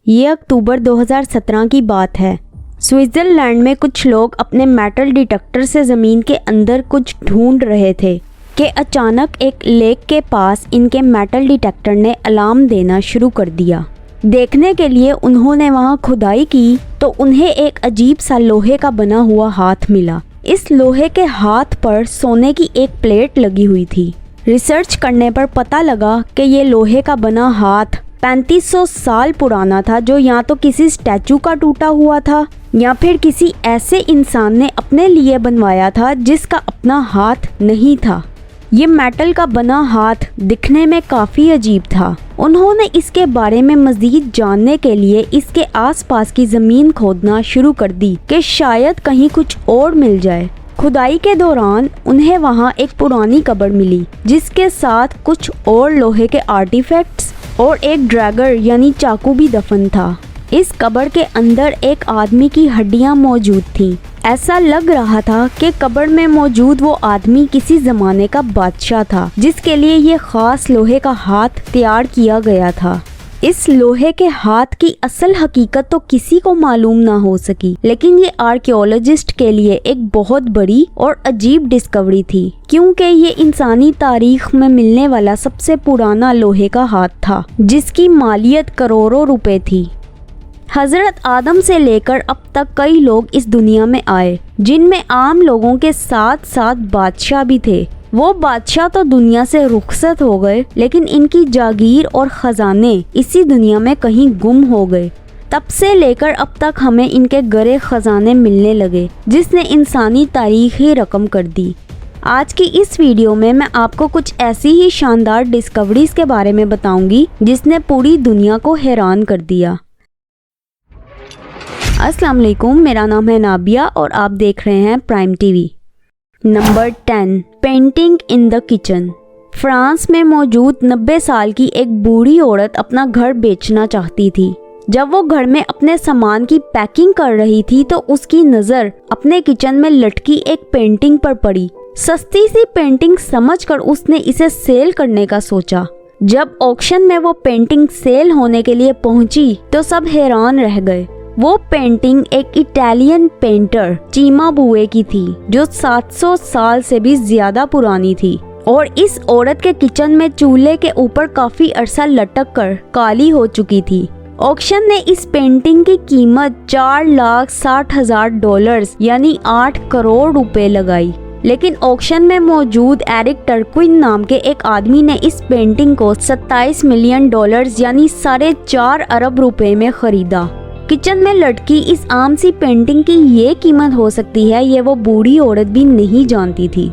ये अक्टूबर 2017 की बात है। स्विट्ज़रलैंड में कुछ लोग अपने मेटल डिटेक्टर से ज़मीन के अंदर कुछ ढूंढ रहे थे कि अचानक एक लेक के पास इनके मेटल डिटेक्टर ने अलार्म देना शुरू कर दिया। देखने के लिए उन्होंने वहां खुदाई की तो उन्हें एक अजीब सा लोहे का बना हुआ हाथ मिला। इस लोहे के हाथ पर सोने की एक प्लेट लगी हुई थी। रिसर्च करने पर पता लगा कि ये लोहे का बना हाथ 3500 साल पुराना था, जो या तो किसी स्टैचू का टूटा हुआ था या फिर किसी ऐसे इंसान ने अपने लिए बनवाया था जिसका अपना हाथ नहीं था। ये मेटल का बना हाथ दिखने में काफ़ी अजीब था। उन्होंने इसके बारे में मज़ीद जानने के लिए इसके आसपास की ज़मीन खोदना शुरू कर दी कि शायद कहीं कुछ और मिल जाए। खुदाई के दौरान उन्हें वहाँ एक पुरानी कब्र मिली जिसके साथ कुछ और लोहे के आर्टिफैक्ट्स और एक ड्रैगर यानी चाकू भी दफन था। इस कब्र के अंदर एक आदमी की हड्डियां मौजूद थीं। ऐसा लग रहा था कि कब्र में मौजूद वो आदमी किसी ज़माने का बादशाह था जिसके लिए ये ख़ास लोहे का हाथ तैयार किया गया था। इस लोहे के हाथ की असल हकीकत तो किसी को मालूम ना हो सकी, लेकिन ये आर्कियोलॉजिस्ट के लिए एक बहुत बड़ी और अजीब डिस्कवरी थी, क्योंकि ये इंसानी तारीख में मिलने वाला सबसे पुराना लोहे का हाथ था जिसकी मालियत करोड़ों रुपए थी। हजरत आदम से लेकर अब तक कई लोग इस दुनिया में आए, जिनमें आम लोगों के साथ साथ बादशाह भी थे। वो बादशाह तो दुनिया से रुखसत हो गए, लेकिन इनकी जागीर और खजाने इसी दुनिया में कहीं गुम हो गए। तब से लेकर अब तक हमें इनके गरे खजाने मिलने लगे, जिसने इंसानी तारीख ही रकम कर दी। आज की इस वीडियो में मैं आपको कुछ ऐसी ही शानदार डिस्कवरीज के बारे में बताऊंगी जिसने पूरी दुनिया को हैरान कर दिया। अस्सलाम वालेकुम, मेरा नाम है नाबिया और आप देख रहे हैं prime TV. Number 10, painting in the kitchen. France में मौजूद 90 साल की एक बूढ़ी औरत अपना घर बेचना चाहती थी। जब वो घर में अपने सामान की पैकिंग कर रही थी तो उसकी नज़र अपने किचन में लटकी एक पेंटिंग पर पड़ी। सस्ती सी पेंटिंग समझकर उसने इसे सेल करने का सोचा। जब ऑक्शन में वो पेंटिंग सेल होने के लिए पहुंची तो सब हैरान रह गए। वो पेंटिंग एक इटालियन पेंटर चिमाबुए की थी जो 700 साल से भी ज्यादा पुरानी थी और इस औरत के किचन में चूल्हे के ऊपर काफी अरसा लटक कर काली हो चुकी थी। ऑक्शन ने इस पेंटिंग की कीमत $4,60,000 यानी 8 करोड़ रुपए लगाई, लेकिन ऑक्शन में मौजूद एरिक टर्क्विन नाम के एक आदमी ने इस पेंटिंग को $27 मिलियन यानी 4.5 अरब रुपए में खरीदा। किचन में लटकी इस आम सी पेंटिंग की ये कीमत हो सकती है, ये वो बूढ़ी औरत भी नहीं जानती थी।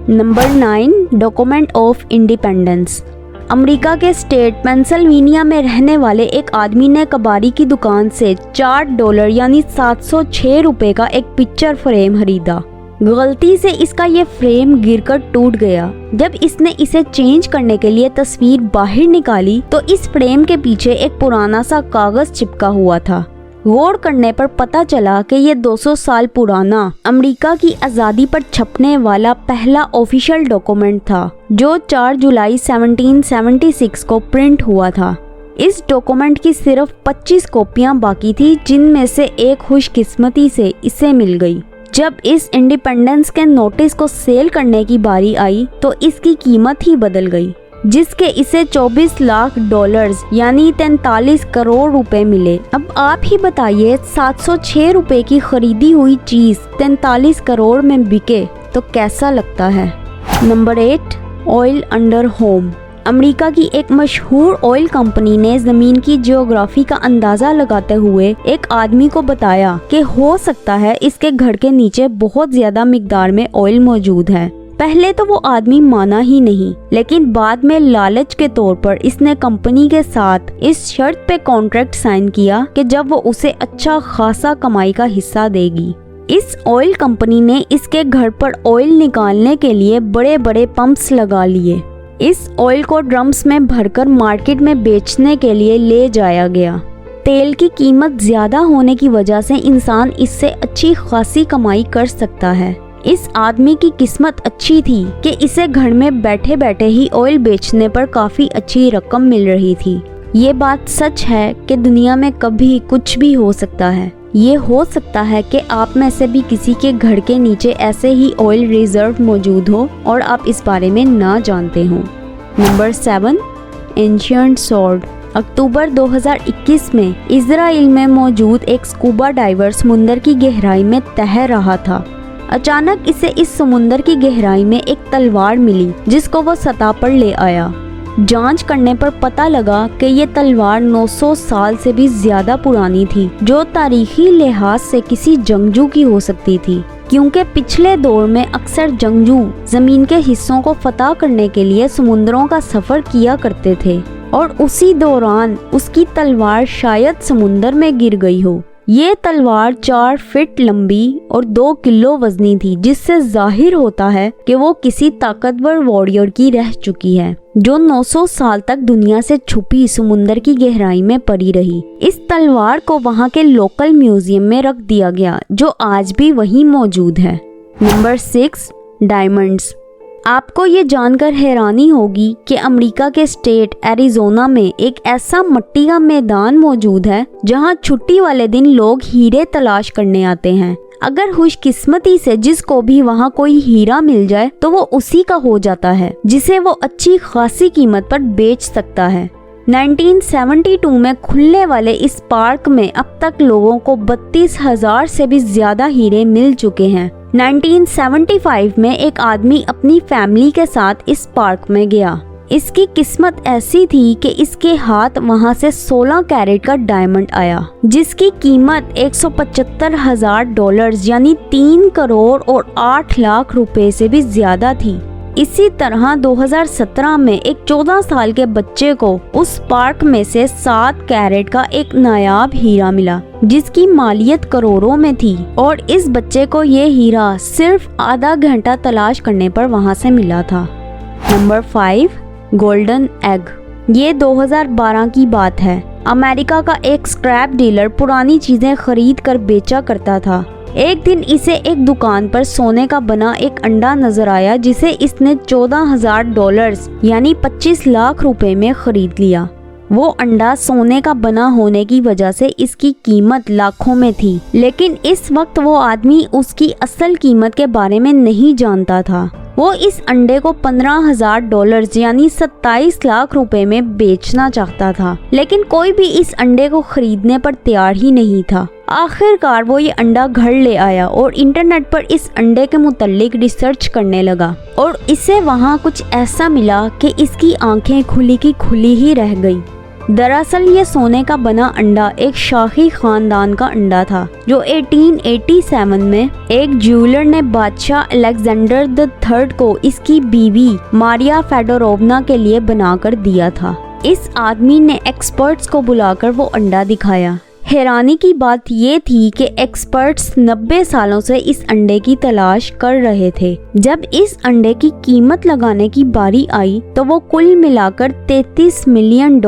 Number 9, document of independence. America के स्टेट पेंसिल्वेनिया में रहने वाले एक आदमी ने कबाड़ी की दुकान से $4 यानी 706 रुपए का एक पिक्चर फ्रेम खरीदा। गलती से इसका ये फ्रेम गिरकर टूट गया। जब इसने इसे चेंज करने के लिए तस्वीर बाहर निकाली तो इस फ्रेम के पीछे एक पुराना सा कागज चिपका हुआ था। गौर करने पर पता चला कि ये 200 साल पुराना अमेरिका की आज़ादी पर छपने वाला पहला ऑफिशियल डॉक्यूमेंट था जो 4 जुलाई 1776 को प्रिंट हुआ था। इस डॉक्यूमेंट की सिर्फ 25 कॉपियां बाकी थी, जिनमें से एक खुशकिस्मती से इसे मिल गई। जब इस इंडिपेंडेंस के नोटिस को सेल करने की बारी आई तो इसकी कीमत ही बदल गई, जिसके इसे $24 लाख यानी 43 करोड़ रुपए मिले। अब आप ही बताइए, 706 रुपए की खरीदी हुई चीज 43 करोड़ में बिके तो कैसा लगता है। Number 8, oil under home. America की एक मशहूर ऑयल कंपनी ने जमीन की जियोग्राफी का अंदाजा लगाते हुए एक आदमी को बताया कि हो सकता है इसके घर के नीचे बहुत ज्यादा मिकदार में ऑयल मौजूद है। पहले तो वो आदमी माना ही नहीं, लेकिन बाद में लालच के तौर पर इसने कंपनी के साथ इस शर्त पे कॉन्ट्रैक्ट साइन किया कि जब वो उसे अच्छा खासा कमाई का हिस्सा देगी। इस ऑयल कंपनी ने इसके घर पर ऑयल निकालने के लिए बड़े बड़े पंप्स लगा लिए। इस ऑयल को ड्रम्स में भरकर मार्केट में बेचने के लिए ले जाया गया। तेल की कीमत ज्यादा होने की वजह से इंसान इससे अच्छी खासी कमाई कर सकता है। इस आदमी की किस्मत अच्छी थी कि इसे घर में बैठे बैठे ही ऑयल बेचने पर काफी अच्छी रकम मिल रही थी। ये बात सच है कि दुनिया में कभी कुछ भी हो सकता है। ये हो सकता है कि आप में से भी किसी के घर के नीचे ऐसे ही ऑयल रिजर्व मौजूद हो और आप इस बारे में ना जानते हो। Number 7, ancient sword. अक्टूबर 2021 में इजराइल में मौजूद एक स्कूबा डाइवर समुंदर की गहराई में तैर रहा था। अचानक इसे इस समुंदर की गहराई में एक तलवार मिली जिसको वो सतह पर ले आया। जांच करने पर पता लगा कि ये तलवार 900 साल से भी ज्यादा पुरानी थी, जो तारीखी लिहाज से किसी जंगजू की हो सकती थी, क्योंकि पिछले दौर में अक्सर जंगजू जमीन के हिस्सों को फतह करने के लिए समुद्रों का सफर किया करते थे और उसी दौरान उसकी तलवार शायद समुंदर में गिर गई हो। ये तलवार 4 फीट लंबी और 2 किलो वजनी थी, जिससे जाहिर होता है कि वो किसी ताकतवर वॉरियर की रह चुकी है, जो 900 साल तक दुनिया से छुपी समुंदर की गहराई में पड़ी रही। इस तलवार को वहाँ के लोकल म्यूजियम में रख दिया गया, जो आज भी वहीं मौजूद है। Number 6, diamonds. आपको ये जानकर हैरानी होगी कि अमेरिका के स्टेट एरिज़ोना में एक ऐसा मिट्टी का मैदान मौजूद है जहां छुट्टी वाले दिन लोग हीरे तलाश करने आते हैं। अगर खुशकिस्मती से जिसको भी वहां कोई हीरा मिल जाए तो वो उसी का हो जाता है, जिसे वो अच्छी खासी कीमत पर बेच सकता है। 1972 में खुलने वाले इस पार्क में अब तक लोगों को 32,000 से भी ज्यादा हीरे मिल चुके हैं। 1975 में एक आदमी अपनी फैमिली के साथ इस पार्क में गया। इसकी किस्मत ऐसी थी कि इसके हाथ वहां से 16 कैरेट का डायमंड आया, जिसकी कीमत $175,000 यानी 3 करोड़ और 8 लाख रुपए से भी ज्यादा थी। इसी तरह 2017 में एक 14 साल के बच्चे को उस पार्क में से 7 कैरेट का एक नायाब हीरा मिला, जिसकी मालियत करोड़ों में थी, और इस बच्चे को ये हीरा सिर्फ आधा घंटा तलाश करने पर वहां से मिला था। Number 5, golden egg. ये 2012 की बात है। अमेरिका का एक स्क्रैप डीलर पुरानी चीजें खरीद कर बेचा करता था। एक दिन इसे एक दुकान पर सोने का बना एक अंडा नजर आया, जिसे इसने $14,000 यानी 25 लाख रुपए में खरीद लिया। वो अंडा सोने का बना होने की वजह से इसकी कीमत लाखों में थी, लेकिन इस वक्त वो आदमी उसकी असल कीमत के बारे में नहीं जानता था। वो इस अंडे को $15,000 यानी 27 लाख रुपए में बेचना चाहता था, लेकिन कोई भी इस अंडे को खरीदने पर तैयार ही नहीं था। आखिरकार वो ये अंडा घर ले आया और इंटरनेट पर इस अंडे के मुतालिक रिसर्च करने लगा, और इसे वहाँ कुछ ऐसा मिला कि इसकी आंखें खुली की खुली ही रह गई। दरअसल ये सोने का बना अंडा एक शाही खानदान का अंडा था, जो 1887 में एक ज्वेलर ने बादशाह अलेक्जेंडर III को इसकी बीवी मारिया फेडोरोवना के लिए बनाकर दिया था। इस आदमी ने एक्सपर्ट्स को बुलाकर वो अंडा दिखाया। हैरानी की बात ये थी कि एक्सपर्ट्स 90 सालों से इस अंडे की तलाश कर रहे थे। जब इस अंडे की कीमत लगाने की बारी आई तो वो कुल मिलाकर $33 मिलियन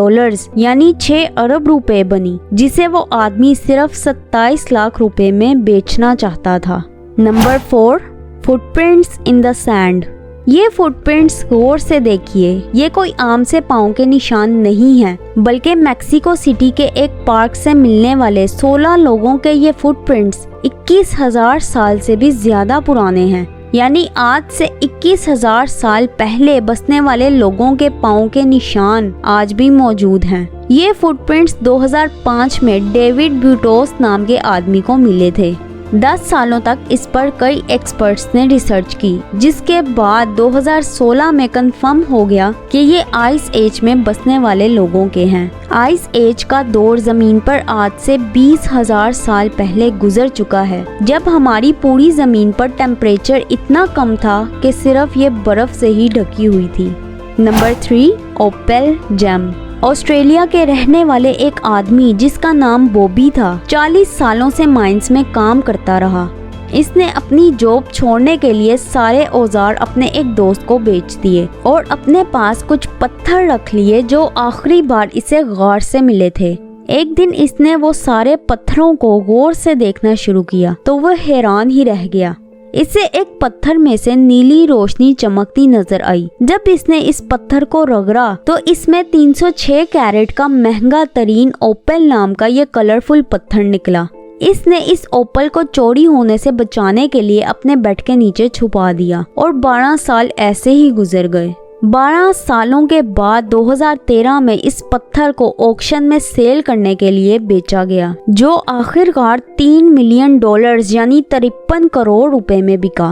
यानी 6 अरब रुपए बनी, जिसे वो आदमी सिर्फ 27 लाख रुपए में बेचना चाहता था। Number 4, footprints in the sand. ये फुटप्रिंट्स गौर से देखिए, ये कोई आम से पाँव के निशान नहीं है, बल्कि मेक्सिको सिटी के एक पार्क से मिलने वाले 16 लोगों के ये फुटप्रिंट्स 21,000 साल से भी ज्यादा पुराने हैं। यानी आज से 21,000 साल पहले बसने वाले लोगों के पाँव के निशान आज भी मौजूद हैं। ये फुटप्रिंट्स 2005 में डेविड ब्यूटोस नाम के आदमी को मिले थे। 10 सालों तक इस पर कई एक्सपर्ट्स ने रिसर्च की, जिसके बाद 2016 में कंफर्म हो गया कि ये आइस एज में बसने वाले लोगों के हैं। आइस एज का दौर जमीन पर आज से 20,000 साल पहले गुजर चुका है, जब हमारी पूरी जमीन पर टेम्परेचर इतना कम था कि सिर्फ ये बर्फ से ही ढकी हुई थी। Number 3, Opel GeM. ऑस्ट्रेलिया के रहने वाले एक आदमी जिसका नाम बॉबी था, 40 सालों से माइंस में काम करता रहा। इसने अपनी जॉब छोड़ने के लिए सारे औजार अपने एक दोस्त को बेच दिए और अपने पास कुछ पत्थर रख लिए जो आखिरी बार इसे गार से मिले थे। एक दिन इसने वो सारे पत्थरों को गौर से देखना शुरू किया तो वह हैरान ही रह गया। इसे एक पत्थर में से नीली रोशनी चमकती नजर आई। जब इसने इस पत्थर को रगड़ा तो इसमें 306 कैरेट का महंगा तरीन ओपल नाम का ये कलरफुल पत्थर निकला। इसने इस ओपल को चोरी होने से बचाने के लिए अपने बेड के नीचे छुपा दिया और 12 साल ऐसे ही गुजर गए। 12 सालों के बाद 2013 में इस पत्थर को ऑक्शन में सेल करने के लिए बेचा गया, जो आखिरकार $3 मिलियन यानी 53 करोड़ रुपए में बिका।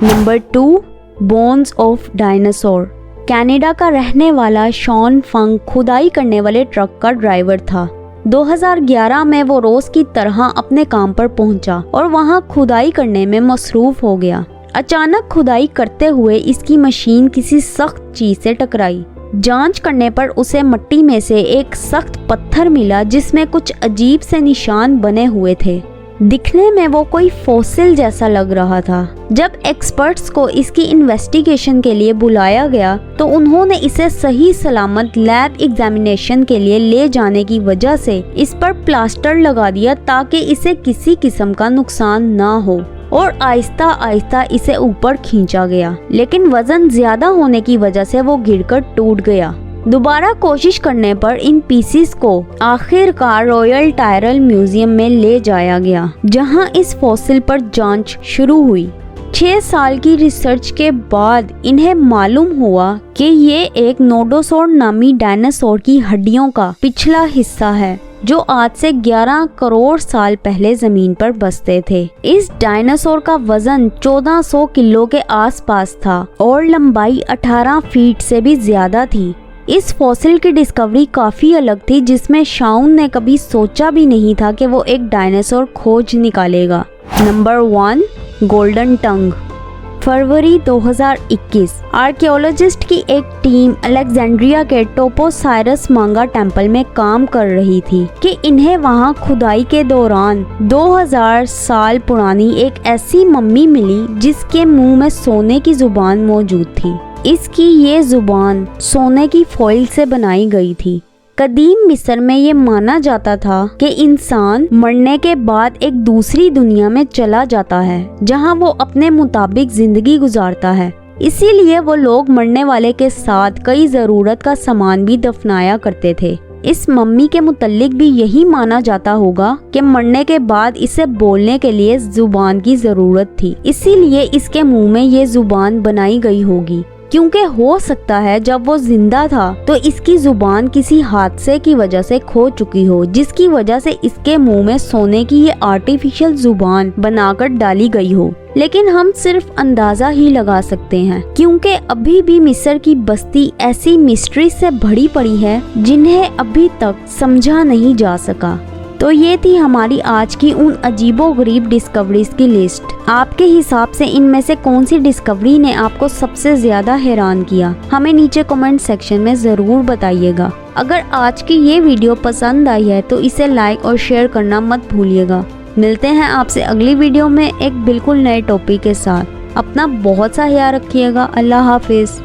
Number 2, bones of dinosaur. Canada का रहने वाला शॉन फंग खुदाई करने वाले ट्रक का ड्राइवर था। 2011 में वो रोज की तरह अपने काम पर पहुंचा और वहां खुदाई करने में मसरूफ हो गया। अचानक खुदाई करते हुए इसकी मशीन किसी सख्त चीज से टकराई। जांच करने पर उसे मिट्टी में से एक सख्त पत्थर मिला जिसमें कुछ अजीब से निशान बने हुए थे। दिखने में वो कोई फॉसिल जैसा लग रहा था। जब एक्सपर्ट्स को इसकी इन्वेस्टिगेशन के लिए बुलाया गया तो उन्होंने इसे सही सलामत लैब एग्जामिनेशन के लिए ले जाने की वजह से इस पर प्लास्टर लगा दिया ताकि इसे किसी किस्म का नुकसान ना हो, और आहिस्ता आहिस्ता इसे ऊपर खींचा गया। लेकिन वजन ज्यादा होने की वजह से वो गिरकर टूट गया। दोबारा कोशिश करने पर इन पीसीस को आखिरकार रॉयल टायरल म्यूजियम में ले जाया गया, जहां इस फॉसिल पर जांच शुरू हुई। 6 साल की रिसर्च के बाद इन्हें मालूम हुआ कि ये एक नोडोसॉर नामी डायनासोर की हड्डियों का पिछला हिस्सा है, जो आज से 11 करोड़ साल पहले जमीन पर बसते थे। इस डायनासोर का वजन 1400 किलो के आसपास था और लंबाई 18 फीट से भी ज्यादा थी। इस फॉसिल की डिस्कवरी काफी अलग थी, जिसमें शाउन ने कभी सोचा भी नहीं था कि वो एक डायनासोर खोज निकालेगा। नंबर 1, गोल्डन टंग। फरवरी 2021 आर्कियोलॉजिस्ट की एक टीम अलेक्जेंड्रिया के टोपोसाइरस मांगा टेम्पल में काम कर रही थी कि इन्हें वहां खुदाई के दौरान 2000 साल पुरानी एक ऐसी मम्मी मिली जिसके मुंह में सोने की जुबान मौजूद थी। इसकी ये जुबान सोने की फॉइल से बनाई गई थी। कदीम मिस्र में ये माना जाता था कि इंसान मरने के बाद एक दूसरी दुनिया में चला जाता है, जहां वो अपने मुताबिक जिंदगी गुजारता है। इसीलिए वो लोग मरने वाले के साथ कई जरूरत का सामान भी दफनाया करते थे। इस मम्मी के मुतल्लिक भी यही माना जाता होगा कि मरने के बाद इसे बोलने के लिए जुबान की जरूरत थी, इसीलिए इसके मुंह में ये जुबान बनाई गई होगी। क्योंकि हो सकता है जब वो जिंदा था तो इसकी जुबान किसी हादसे की वजह से खो चुकी हो, जिसकी वजह से इसके मुंह में सोने की ये आर्टिफिशियल जुबान बनाकर डाली गई हो। लेकिन हम सिर्फ अंदाजा ही लगा सकते हैं, क्योंकि अभी भी मिस्र की बस्ती ऐसी मिस्ट्री से भरी पड़ी है जिन्हें अभी तक समझा नहीं जा सका। तो ये थी हमारी आज की उन अजीबोगरीब डिस्कवरीज की लिस्ट। आपके हिसाब से इनमें से कौन सी डिस्कवरी ने आपको सबसे ज्यादा हैरान किया, हमें नीचे कमेंट सेक्शन में जरूर बताइएगा। अगर आज की ये वीडियो पसंद आई है तो इसे लाइक और शेयर करना मत भूलिएगा। मिलते हैं आपसे अगली वीडियो में एक बिल्कुल नए टॉपिक के साथ। अपना बहुत सा ख्याल रखिएगा। अल्लाह हाफिज।